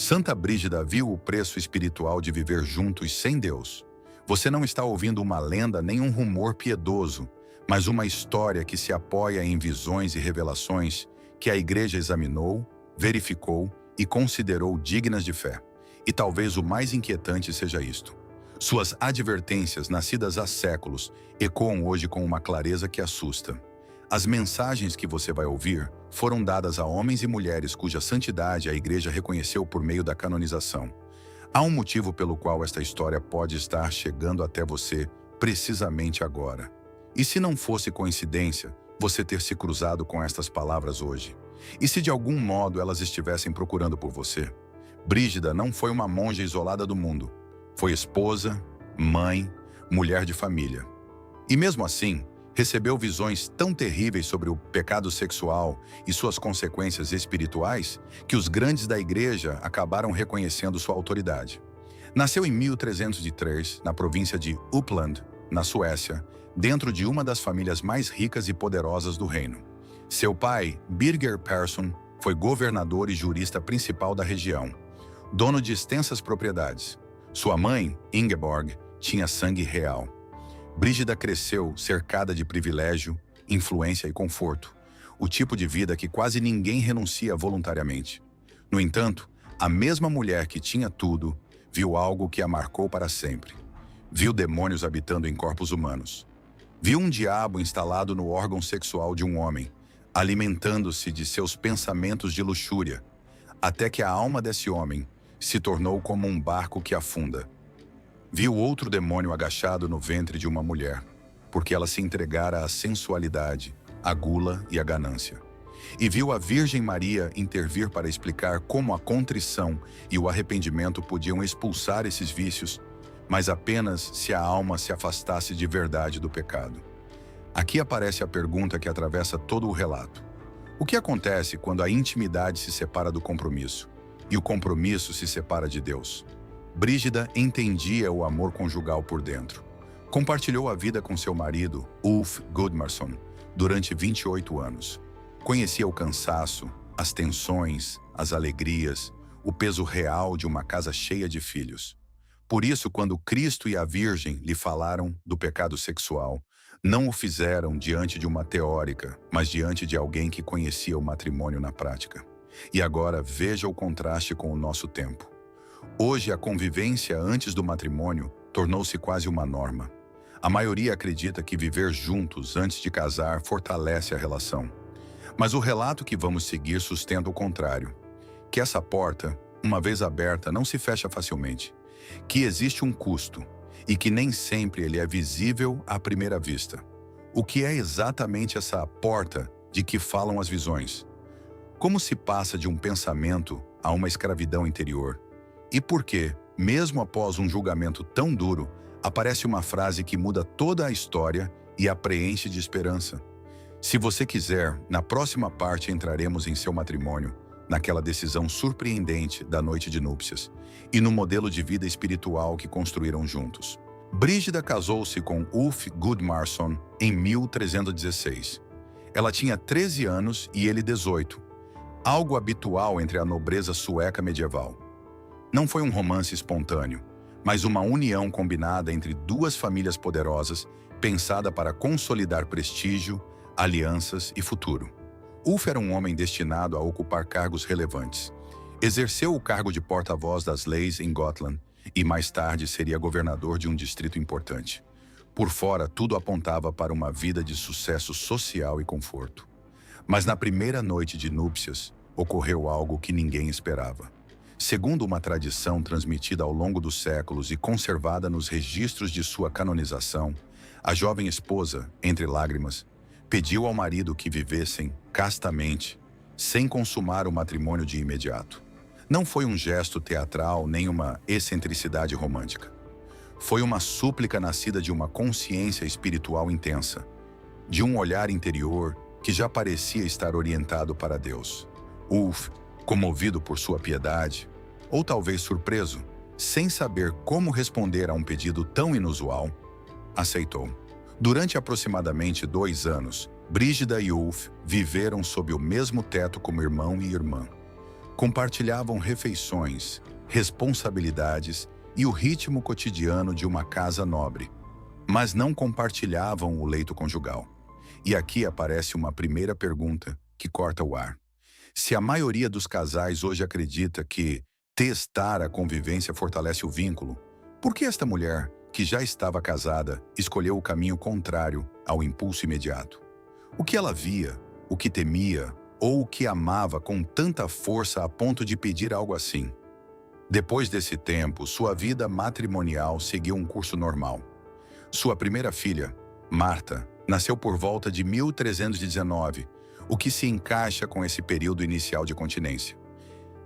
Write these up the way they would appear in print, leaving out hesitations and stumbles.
Santa Brígida viu o preço espiritual de viver juntos sem Deus. Você não está ouvindo uma lenda nem um rumor piedoso, mas uma história que se apoia em visões e revelações que a Igreja examinou, verificou e considerou dignas de fé. E talvez o mais inquietante seja isto: suas advertências, nascidas há séculos, ecoam hoje com uma clareza que assusta. As mensagens que você vai ouvir foram dadas a homens e mulheres cuja santidade a Igreja reconheceu por meio da canonização. Há um motivo pelo qual esta história pode estar chegando até você precisamente agora. E se não fosse coincidência você ter se cruzado com estas palavras hoje? E se de algum modo elas estivessem procurando por você? Brígida não foi uma monja isolada do mundo. Foi esposa, mãe, mulher de família. E mesmo assim, recebeu visões tão terríveis sobre o pecado sexual e suas consequências espirituais que os grandes da Igreja acabaram reconhecendo sua autoridade. Nasceu em 1303, na província de Uppland, na Suécia, dentro de uma das famílias mais ricas e poderosas do reino. Seu pai, Birger Persson, foi governador e jurista principal da região, dono de extensas propriedades. Sua mãe, Ingeborg, tinha sangue real. Brígida cresceu cercada de privilégio, influência e conforto, o tipo de vida que quase ninguém renuncia voluntariamente. No entanto, a mesma mulher que tinha tudo, viu algo que a marcou para sempre. Viu demônios habitando em corpos humanos. Viu um diabo instalado no órgão sexual de um homem, alimentando-se de seus pensamentos de luxúria, até que a alma desse homem se tornou como um barco que afunda. Viu outro demônio agachado no ventre de uma mulher, porque ela se entregara à sensualidade, à gula e à ganância. E viu a Virgem Maria intervir para explicar como a contrição e o arrependimento podiam expulsar esses vícios, mas apenas se a alma se afastasse de verdade do pecado. Aqui aparece a pergunta que atravessa todo o relato. O que acontece quando a intimidade se separa do compromisso e o compromisso se separa de Deus? Brígida entendia o amor conjugal por dentro. Compartilhou a vida com seu marido, Ulf Gudmarsson, durante 28 anos. Conhecia o cansaço, as tensões, as alegrias, o peso real de uma casa cheia de filhos. Por isso, quando Cristo e a Virgem lhe falaram do pecado sexual, não o fizeram diante de uma teórica, mas diante de alguém que conhecia o matrimônio na prática. E agora veja o contraste com o nosso tempo. Hoje, a convivência antes do matrimônio tornou-se quase uma norma. A maioria acredita que viver juntos antes de casar fortalece a relação. Mas o relato que vamos seguir sustenta o contrário. Que essa porta, uma vez aberta, não se fecha facilmente. Que existe um custo e que nem sempre ele é visível à primeira vista. O que é exatamente essa porta de que falam as visões? Como se passa de um pensamento a uma escravidão interior? E por que, mesmo após um julgamento tão duro, aparece uma frase que muda toda a história e a preenche de esperança? Se você quiser, na próxima parte entraremos em seu matrimônio, naquela decisão surpreendente da noite de núpcias e no modelo de vida espiritual que construíram juntos. Brígida casou-se com Ulf Gudmarsson em 1316. Ela tinha 13 anos e ele 18, algo habitual entre a nobreza sueca medieval. Não foi um romance espontâneo, mas uma união combinada entre duas famílias poderosas, pensada para consolidar prestígio, alianças e futuro. Ulf era um homem destinado a ocupar cargos relevantes. Exerceu o cargo de porta-voz das leis em Gotland e mais tarde seria governador de um distrito importante. Por fora, tudo apontava para uma vida de sucesso social e conforto. Mas na primeira noite de núpcias, ocorreu algo que ninguém esperava. Segundo uma tradição transmitida ao longo dos séculos e conservada nos registros de sua canonização, a jovem esposa, entre lágrimas, pediu ao marido que vivessem castamente, sem consumar o matrimônio de imediato. Não foi um gesto teatral nem uma excentricidade romântica. Foi uma súplica nascida de uma consciência espiritual intensa, de um olhar interior que já parecia estar orientado para Deus. Ulf, comovido por sua piedade, ou talvez surpreso, sem saber como responder a um pedido tão inusual, aceitou. Durante aproximadamente 2 anos, Brígida e Ulf viveram sob o mesmo teto como irmão e irmã. Compartilhavam refeições, responsabilidades e o ritmo cotidiano de uma casa nobre, mas não compartilhavam o leito conjugal. E aqui aparece uma primeira pergunta que corta o ar. Se a maioria dos casais hoje acredita que testar a convivência fortalece o vínculo, por que esta mulher, que já estava casada, escolheu o caminho contrário ao impulso imediato? O que ela via, o que temia ou o que amava com tanta força a ponto de pedir algo assim? Depois desse tempo, sua vida matrimonial seguiu um curso normal. Sua primeira filha, Marta, nasceu por volta de 1319, o que se encaixa com esse período inicial de continência.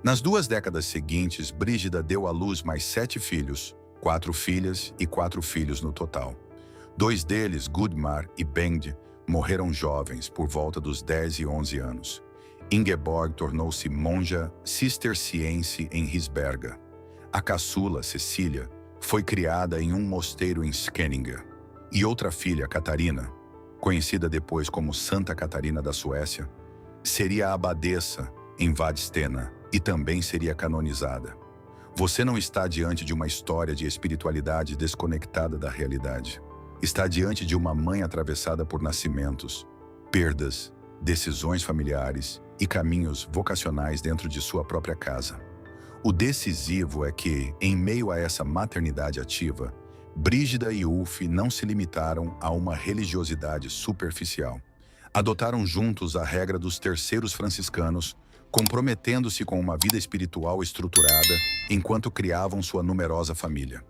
Nas 2 décadas seguintes, Brígida deu à luz mais 7 filhos, 4 filhas e 4 filhos no total. 2 deles, Gudmar e Bengd, morreram jovens, por volta dos 10 e 11 anos. Ingeborg tornou-se monja cisterciense em Risberga. A caçula, Cecília, foi criada em um mosteiro em Skänninge. E outra filha, Catarina, conhecida depois como Santa Catarina da Suécia, seria a abadesa em Vadstena e também seria canonizada. Você não está diante de uma história de espiritualidade desconectada da realidade. Está diante de uma mãe atravessada por nascimentos, perdas, decisões familiares e caminhos vocacionais dentro de sua própria casa. O decisivo é que, em meio a essa maternidade ativa, Brígida e Ulf não se limitaram a uma religiosidade superficial. Adotaram juntos a regra dos terceiros franciscanos, comprometendo-se com uma vida espiritual estruturada enquanto criavam sua numerosa família.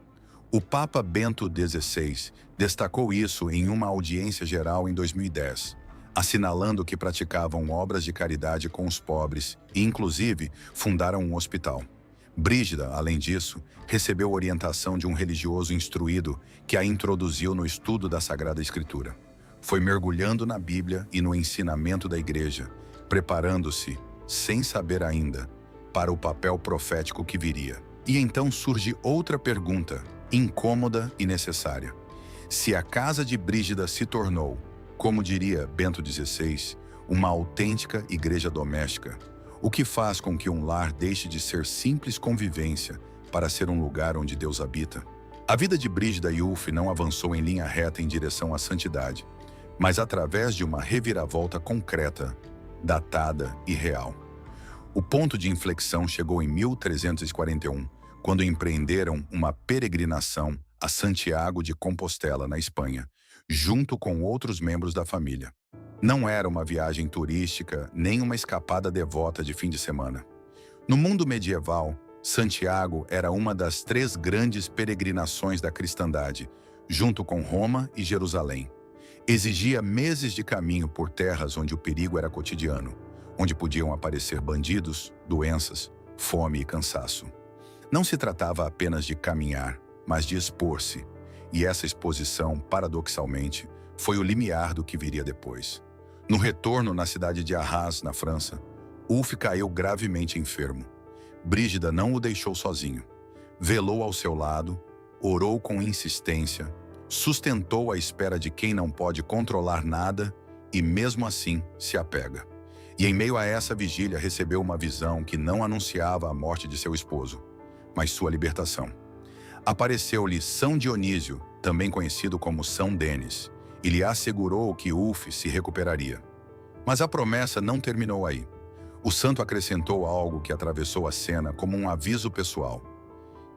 O Papa Bento XVI destacou isso em uma audiência geral em 2010, assinalando que praticavam obras de caridade com os pobres e, inclusive, fundaram um hospital. Brígida, além disso, recebeu orientação de um religioso instruído que a introduziu no estudo da Sagrada Escritura. Foi mergulhando na Bíblia e no ensinamento da Igreja, preparando-se, sem saber ainda, para o papel profético que viria. E então surge outra pergunta, incômoda e necessária. Se a casa de Brígida se tornou, como diria Bento XVI, uma autêntica igreja doméstica, o que faz com que um lar deixe de ser simples convivência para ser um lugar onde Deus habita? A vida de Brígida e Ulf não avançou em linha reta em direção à santidade, mas através de uma reviravolta concreta, datada e real. O ponto de inflexão chegou em 1341, quando empreenderam uma peregrinação a Santiago de Compostela, na Espanha, junto com outros membros da família. Não era uma viagem turística, nem uma escapada devota de fim de semana. No mundo medieval, Santiago era uma das 3 grandes peregrinações da cristandade, junto com Roma e Jerusalém. Exigia meses de caminho por terras onde o perigo era cotidiano, onde podiam aparecer bandidos, doenças, fome e cansaço. Não se tratava apenas de caminhar, mas de expor-se, e essa exposição, paradoxalmente, foi o limiar do que viria depois. No retorno na cidade de Arras, na França, Ulf caiu gravemente enfermo. Brígida não o deixou sozinho. Velou ao seu lado, orou com insistência, sustentou a espera de quem não pode controlar nada e, mesmo assim, se apega. E em meio a essa vigília recebeu uma visão que não anunciava a morte de seu esposo, mas sua libertação. Apareceu-lhe São Dionísio, também conhecido como São Denis, e lhe assegurou que Ulf se recuperaria. Mas a promessa não terminou aí. O santo acrescentou algo que atravessou a cena como um aviso pessoal.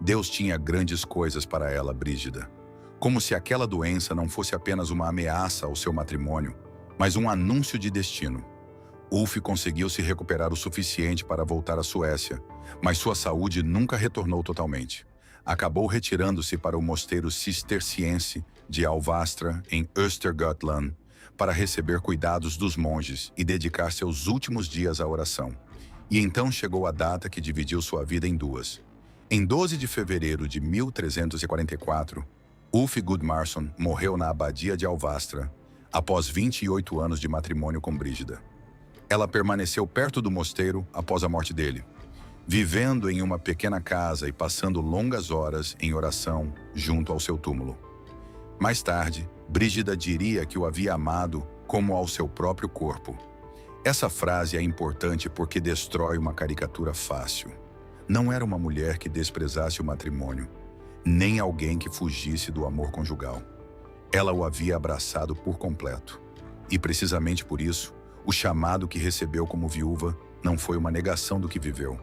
Deus tinha grandes coisas para ela, Brígida. Como se aquela doença não fosse apenas uma ameaça ao seu matrimônio, mas um anúncio de destino. Ulf conseguiu se recuperar o suficiente para voltar à Suécia, mas sua saúde nunca retornou totalmente. Acabou retirando-se para o mosteiro cisterciense de Alvastra, em Östergötland, para receber cuidados dos monges e dedicar seus últimos dias à oração. E então chegou a data que dividiu sua vida em 2. Em 12 de fevereiro de 1344, Ulf Gudmarsson morreu na abadia de Alvastra, após 28 anos de matrimônio com Brígida. Ela permaneceu perto do mosteiro após a morte dele, vivendo em uma pequena casa e passando longas horas em oração junto ao seu túmulo. Mais tarde, Brígida diria que o havia amado como ao seu próprio corpo. Essa frase é importante porque destrói uma caricatura fácil. Não era uma mulher que desprezasse o matrimônio, nem alguém que fugisse do amor conjugal. Ela o havia abraçado por completo. E precisamente por isso, o chamado que recebeu como viúva não foi uma negação do que viveu,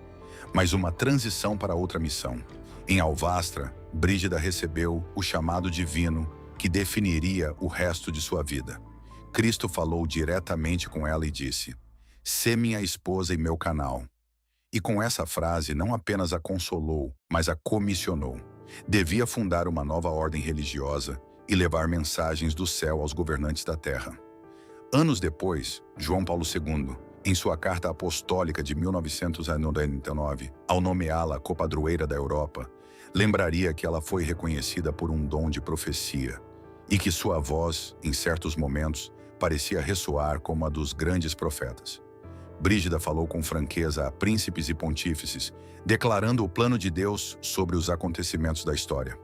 mas uma transição para outra missão. Em Alvastra, Brígida recebeu o chamado divino que definiria o resto de sua vida. Cristo falou diretamente com ela e disse: "Sê minha esposa e meu canal." E com essa frase não apenas a consolou, mas a comissionou. Devia fundar uma nova ordem religiosa e levar mensagens do céu aos governantes da terra. Anos depois, João Paulo II, em sua carta apostólica de 1999, ao nomeá-la copadroeira da Europa, lembraria que ela foi reconhecida por um dom de profecia e que sua voz, em certos momentos, parecia ressoar como a dos grandes profetas. Brígida falou com franqueza a príncipes e pontífices, declarando o plano de Deus sobre os acontecimentos da história.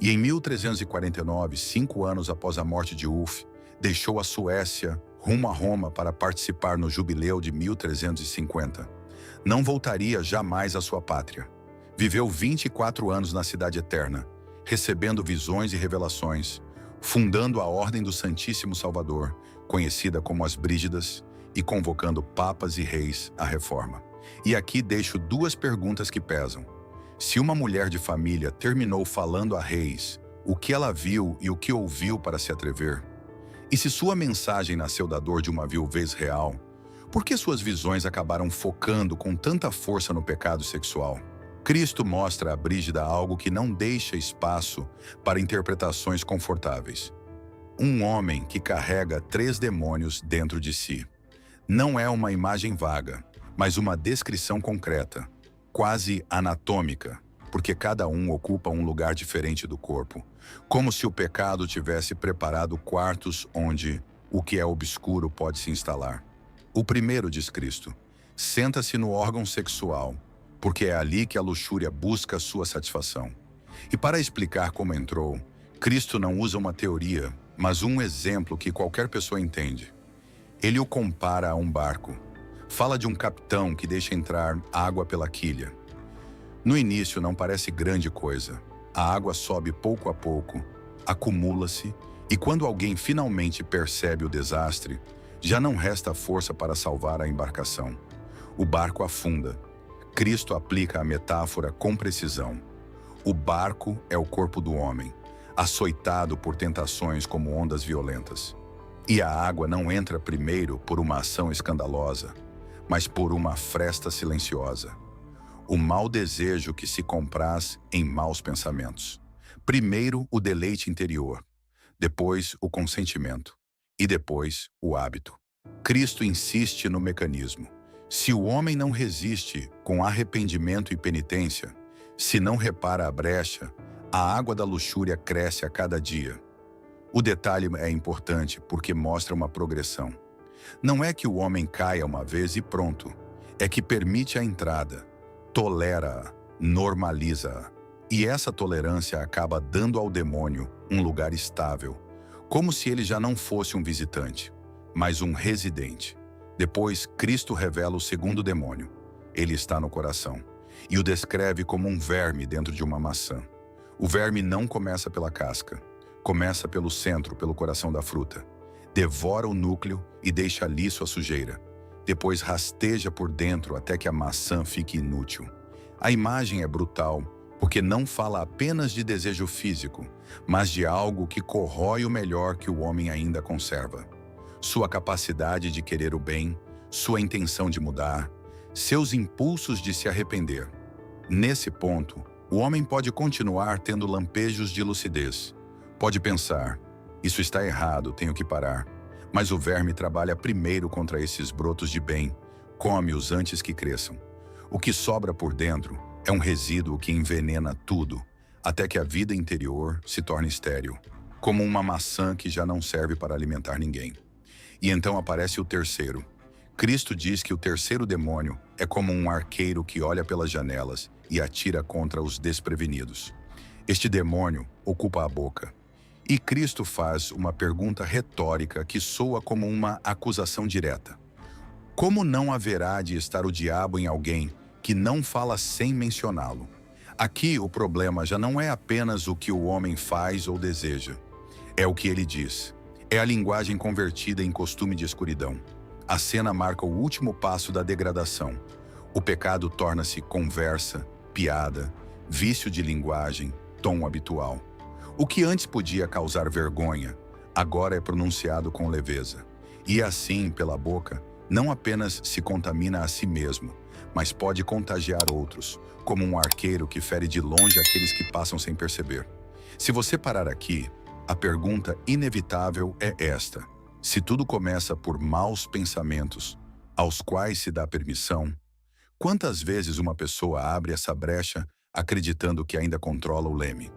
E em 1349, 5 anos após a morte de Ulf, deixou a Suécia rumo a Roma para participar no jubileu de 1350. Não voltaria jamais à sua pátria. Viveu 24 anos na Cidade Eterna, recebendo visões e revelações, fundando a Ordem do Santíssimo Salvador, conhecida como as Brígidas, e convocando papas e reis à reforma. E aqui deixo 2 perguntas que pesam. Se uma mulher de família terminou falando a reis o que ela viu e o que ouviu para se atrever, e se sua mensagem nasceu da dor de uma viuvez real, por que suas visões acabaram focando com tanta força no pecado sexual? Cristo mostra a Brígida algo que não deixa espaço para interpretações confortáveis. Um homem que carrega 3 demônios dentro de si. Não é uma imagem vaga, mas uma descrição concreta, quase anatômica, porque cada um ocupa um lugar diferente do corpo, como se o pecado tivesse preparado quartos onde o que é obscuro pode se instalar. O primeiro, diz Cristo, senta-se no órgão sexual, porque é ali que a luxúria busca sua satisfação. E para explicar como entrou, Cristo não usa uma teoria, mas um exemplo que qualquer pessoa entende. Ele o compara a um barco. Fala de um capitão que deixa entrar água pela quilha. No início não parece grande coisa. A água sobe pouco a pouco, acumula-se, e quando alguém finalmente percebe o desastre, já não resta força para salvar a embarcação. O barco afunda. Cristo aplica a metáfora com precisão. O barco é o corpo do homem, açoitado por tentações como ondas violentas. E a água não entra primeiro por uma ação escandalosa, mas por uma fresta silenciosa. O mau desejo que se compraz em maus pensamentos. Primeiro o deleite interior, depois o consentimento e depois o hábito. Cristo insiste no mecanismo. Se o homem não resiste com arrependimento e penitência, se não repara a brecha, a água da luxúria cresce a cada dia. O detalhe é importante porque mostra uma progressão. Não é que o homem caia uma vez e pronto, é que permite a entrada, tolera-a, normaliza-a. E essa tolerância acaba dando ao demônio um lugar estável, como se ele já não fosse um visitante, mas um residente. Depois, Cristo revela o segundo demônio. Ele está no coração e o descreve como um verme dentro de uma maçã. O verme não começa pela casca. Começa pelo centro, pelo coração da fruta. Devora o núcleo e deixa ali sua sujeira. Depois rasteja por dentro até que a maçã fique inútil. A imagem é brutal, porque não fala apenas de desejo físico, mas de algo que corrói o melhor que o homem ainda conserva. Sua capacidade de querer o bem, sua intenção de mudar, seus impulsos de se arrepender. Nesse ponto, o homem pode continuar tendo lampejos de lucidez. Pode pensar, isso está errado, tenho que parar. Mas o verme trabalha primeiro contra esses brotos de bem, come-os antes que cresçam. O que sobra por dentro é um resíduo que envenena tudo, até que a vida interior se torne estéril, como uma maçã que já não serve para alimentar ninguém. E então aparece o terceiro. Cristo diz que o terceiro demônio é como um arqueiro que olha pelas janelas e atira contra os desprevenidos. Este demônio ocupa a boca. E Cristo faz uma pergunta retórica que soa como uma acusação direta. Como não haverá de estar o diabo em alguém que não fala sem mencioná-lo? Aqui o problema já não é apenas o que o homem faz ou deseja. É o que ele diz. É a linguagem convertida em costume de escuridão. A cena marca o último passo da degradação. O pecado torna-se conversa, piada, vício de linguagem, tom habitual. O que antes podia causar vergonha, agora é pronunciado com leveza. E assim, pela boca, não apenas se contamina a si mesmo, mas pode contagiar outros, como um arqueiro que fere de longe aqueles que passam sem perceber. Se você parar aqui, a pergunta inevitável é esta: se tudo começa por maus pensamentos, aos quais se dá permissão, quantas vezes uma pessoa abre essa brecha acreditando que ainda controla o leme?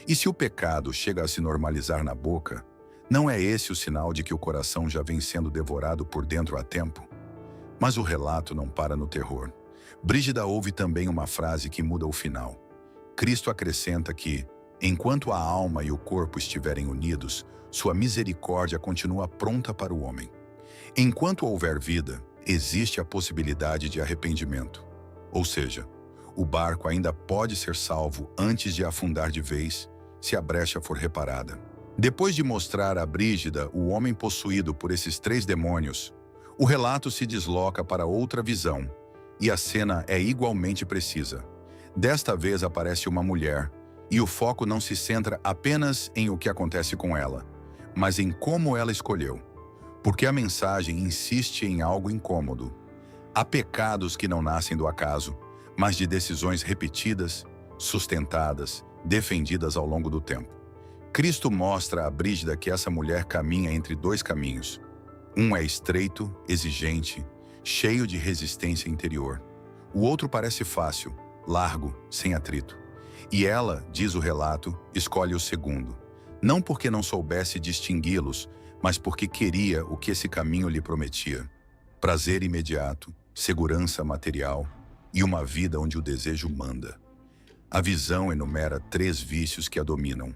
E se o pecado chega a se normalizar na boca, não é esse o sinal de que o coração já vem sendo devorado por dentro há tempo? Mas o relato não para no terror. Brígida ouve também uma frase que muda o final. Cristo acrescenta que, enquanto a alma e o corpo estiverem unidos, sua misericórdia continua pronta para o homem. Enquanto houver vida, existe a possibilidade de arrependimento. Ou seja, o barco ainda pode ser salvo antes de afundar de vez, se a brecha for reparada. Depois de mostrar a Brígida o homem possuído por esses 3 demônios, o relato se desloca para outra visão, e a cena é igualmente precisa. Desta vez aparece uma mulher, e o foco não se centra apenas em o que acontece com ela, mas em como ela escolheu. Porque a mensagem insiste em algo incômodo. Há pecados que não nascem do acaso, mas de decisões repetidas, sustentadas, defendidas ao longo do tempo. Cristo mostra a Brígida que essa mulher caminha entre 2 caminhos. Um é estreito, exigente, cheio de resistência interior. O outro parece fácil, largo, sem atrito. E ela, diz o relato, escolhe o segundo. Não porque não soubesse distingui-los, mas porque queria o que esse caminho lhe prometia: prazer imediato, segurança material e uma vida onde o desejo manda. A visão enumera 3 vícios que a dominam.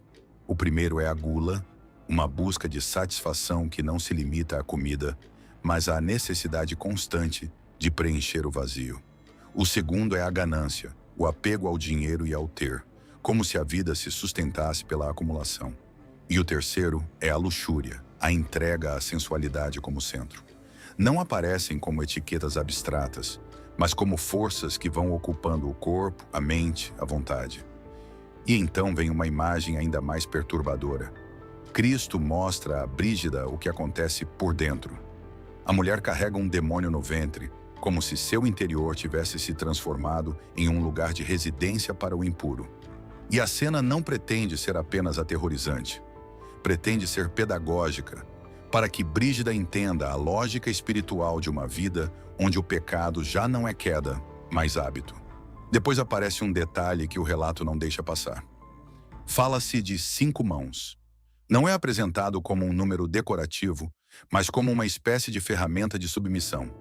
O primeiro é a gula, uma busca de satisfação que não se limita à comida, mas à necessidade constante de preencher o vazio. O segundo é a ganância, o apego ao dinheiro e ao ter, como se a vida se sustentasse pela acumulação. E o terceiro é a luxúria, a entrega à sensualidade como centro. Não aparecem como etiquetas abstratas, mas como forças que vão ocupando o corpo, a mente, a vontade. E então vem uma imagem ainda mais perturbadora. Cristo mostra a Brígida o que acontece por dentro. A mulher carrega um demônio no ventre, como se seu interior tivesse se transformado em um lugar de residência para o impuro. E a cena não pretende ser apenas aterrorizante. Pretende ser pedagógica, para que Brígida entenda a lógica espiritual de uma vida onde o pecado já não é queda, mas hábito. Depois aparece um detalhe que o relato não deixa passar. Fala-se de 5 mãos. Não é apresentado como um número decorativo, mas como uma espécie de ferramenta de submissão.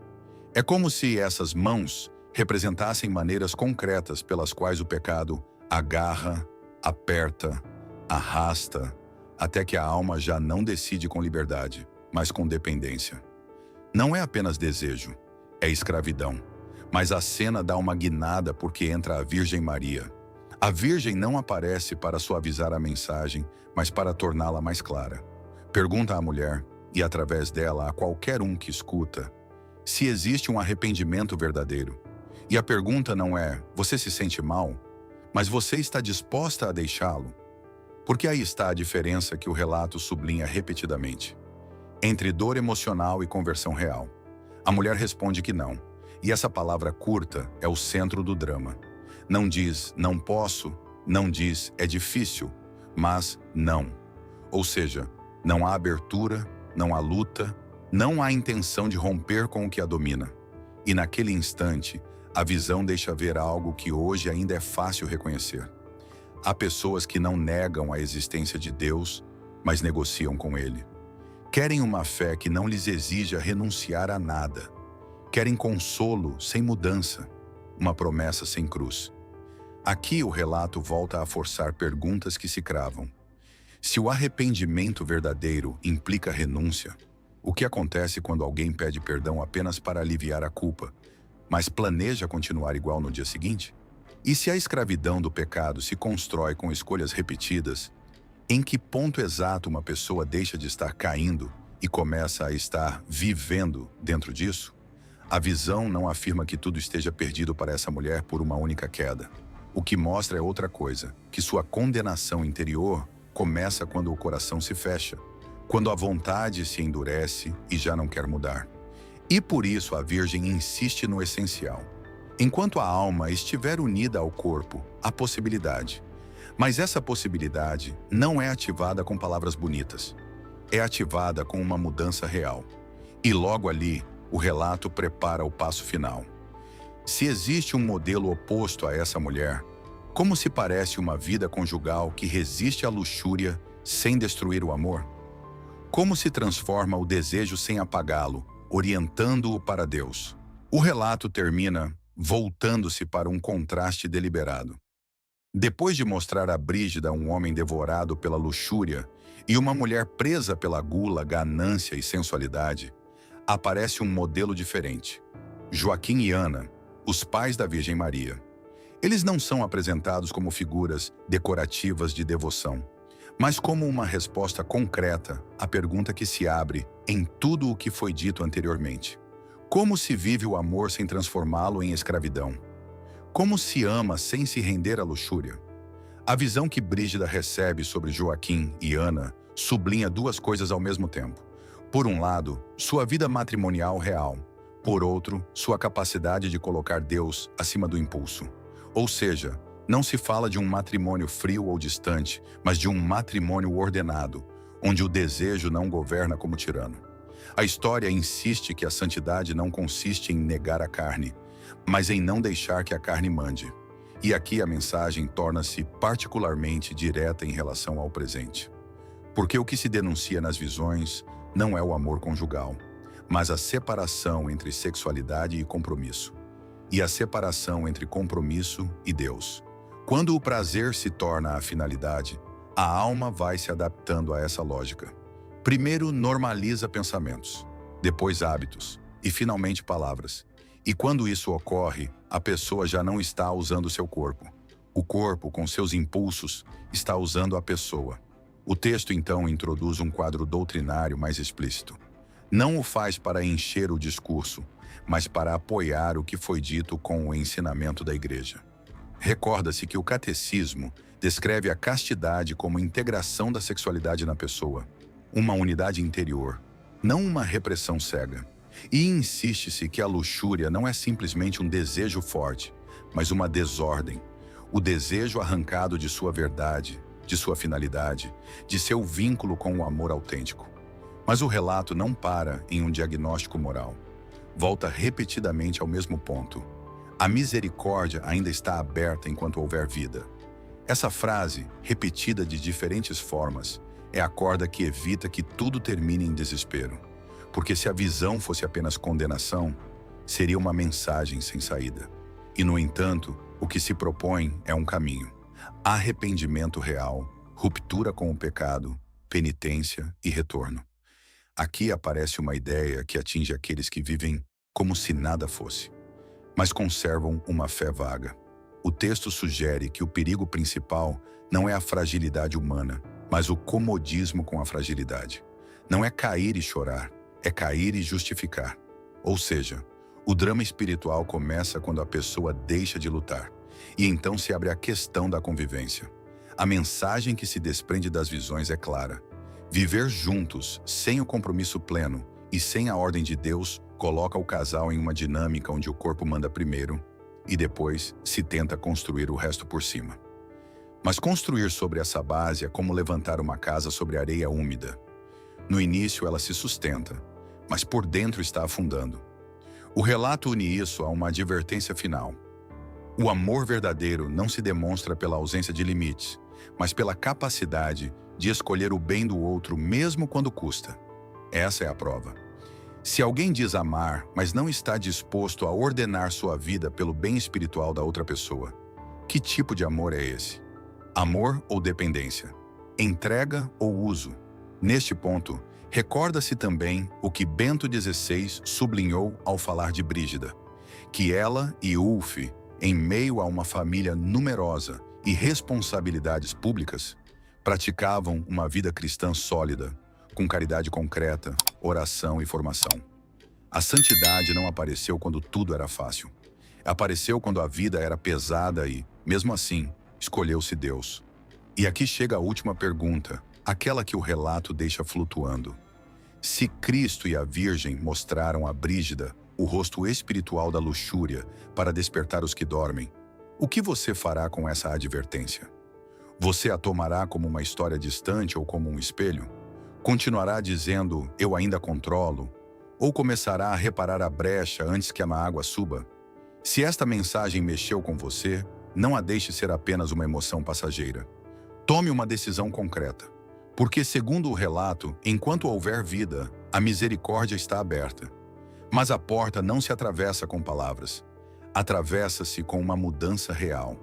É como se essas mãos representassem maneiras concretas pelas quais o pecado agarra, aperta, arrasta, até que a alma já não decide com liberdade, mas com dependência. Não é apenas desejo, é escravidão. Mas a cena dá uma guinada porque entra a Virgem Maria. A Virgem não aparece para suavizar a mensagem, mas para torná-la mais clara. Pergunta à mulher, e através dela a qualquer um que escuta, se existe um arrependimento verdadeiro. E a pergunta não é: você se sente mal? Mas você está disposta a deixá-lo? Porque aí está a diferença que o relato sublinha repetidamente. Entre dor emocional e conversão real. A mulher responde que não. E essa palavra curta é o centro do drama. Não diz não posso, não diz é difícil, mas não. Ou seja, não há abertura, não há luta, não há intenção de romper com o que a domina. E naquele instante, a visão deixa ver algo que hoje ainda é fácil reconhecer. Há pessoas que não negam a existência de Deus, mas negociam com Ele. Querem uma fé que não lhes exija renunciar a nada. Querem consolo sem mudança, uma promessa sem cruz. Aqui o relato volta a forçar perguntas que se cravam. Se o arrependimento verdadeiro implica renúncia, O que acontece quando alguém pede perdão apenas para aliviar a culpa, mas planeja continuar igual no dia seguinte? E se a escravidão do pecado se constrói com escolhas repetidas, em que ponto exato uma pessoa deixa de estar caindo e começa a estar vivendo dentro disso? A visão não afirma que tudo esteja perdido para essa mulher por uma única queda. O que mostra é outra coisa, que sua condenação interior começa quando o coração se fecha, quando a vontade se endurece e já não quer mudar. E por isso a Virgem insiste no essencial. Enquanto a alma estiver unida ao corpo, há possibilidade. Mas essa possibilidade não é ativada com palavras bonitas. É ativada com uma mudança real. E logo ali, o relato prepara o passo final. Se existe um modelo oposto a essa mulher, como se parece uma vida conjugal que resiste à luxúria sem destruir o amor? Como se transforma o desejo sem apagá-lo, orientando-o para Deus? O relato termina voltando-se para um contraste deliberado. Depois de mostrar a Brígida um homem devorado pela luxúria e uma mulher presa pela gula, ganância e sensualidade, aparece um modelo diferente. Joaquim e Ana, os pais da Virgem Maria. Eles não são apresentados como figuras decorativas de devoção, mas como uma resposta concreta à pergunta que se abre em tudo o que foi dito anteriormente. Como se vive o amor sem transformá-lo em escravidão? Como se ama sem se render à luxúria? A visão que Brígida recebe sobre Joaquim e Ana sublinha duas coisas ao mesmo tempo. Por um lado, sua vida matrimonial real. Por outro, sua capacidade de colocar Deus acima do impulso. Ou seja, não se fala de um matrimônio frio ou distante, mas de um matrimônio ordenado, onde o desejo não governa como tirano. A história insiste que a santidade não consiste em negar a carne, mas em não deixar que a carne mande. E aqui a mensagem torna-se particularmente direta em relação ao presente. Porque o que se denuncia nas visões não é o amor conjugal, mas a separação entre sexualidade e compromisso. E a separação entre compromisso e Deus. Quando o prazer se torna a finalidade, a alma vai se adaptando a essa lógica. Primeiro normaliza pensamentos, depois hábitos e finalmente palavras. E quando isso ocorre, a pessoa já não está usando seu corpo. O corpo, com seus impulsos, está usando a pessoa. O texto então introduz um quadro doutrinário mais explícito. Não o faz para encher o discurso, mas para apoiar o que foi dito com o ensinamento da Igreja. Recorda-se que o catecismo descreve a castidade como integração da sexualidade na pessoa, uma unidade interior, não uma repressão cega. E insiste-se que a luxúria não é simplesmente um desejo forte, mas uma desordem, o desejo arrancado de sua verdade, de sua finalidade, de seu vínculo com o amor autêntico. Mas o relato não para em um diagnóstico moral. Volta repetidamente ao mesmo ponto. A misericórdia ainda está aberta enquanto houver vida. Essa frase, repetida de diferentes formas, é a corda que evita que tudo termine em desespero. Porque se a visão fosse apenas condenação, seria uma mensagem sem saída. E, no entanto, o que se propõe é um caminho. Arrependimento real, ruptura com o pecado, penitência e retorno. Aqui aparece uma ideia que atinge aqueles que vivem como se nada fosse, mas conservam uma fé vaga. O texto sugere que o perigo principal não é a fragilidade humana, mas o comodismo com a fragilidade. Não é cair e chorar, é cair e justificar. Ou seja, o drama espiritual começa quando a pessoa deixa de lutar, e então se abre a questão da convivência. A mensagem que se desprende das visões é clara. Viver juntos, sem o compromisso pleno e sem a ordem de Deus, coloca o casal em uma dinâmica onde o corpo manda primeiro e depois se tenta construir o resto por cima. Mas construir sobre essa base é como levantar uma casa sobre areia úmida. No início ela se sustenta, mas por dentro está afundando. O relato une isso a uma advertência final. O amor verdadeiro não se demonstra pela ausência de limites, mas pela capacidade de escolher o bem do outro mesmo quando custa. Essa é a prova. Se alguém diz amar, mas não está disposto a ordenar sua vida pelo bem espiritual da outra pessoa, que tipo de amor é esse? Amor ou dependência? Entrega ou uso? Neste ponto, Recorda-se também o que Bento XVI sublinhou ao falar de Brígida, que ela e Ulf, em meio a uma família numerosa e responsabilidades públicas, praticavam uma vida cristã sólida, com caridade concreta, oração e formação. A santidade não apareceu quando tudo era fácil. Apareceu quando a vida era pesada e, mesmo assim, escolheu-se Deus. E aqui chega a última pergunta, aquela que o relato deixa flutuando. Se Cristo e a Virgem mostraram a Brígida o rosto espiritual da luxúria para despertar os que dormem, o que você fará com essa advertência? Você a tomará como uma história distante ou como um espelho? Continuará dizendo, eu ainda controlo? Ou começará a reparar a brecha antes que a água suba? Se esta mensagem mexeu com você, não a deixe ser apenas uma emoção passageira. Tome uma decisão concreta. Porque, segundo o relato, enquanto houver vida, a misericórdia está aberta. Mas a porta não se atravessa com palavras. Atravessa-se com uma mudança real.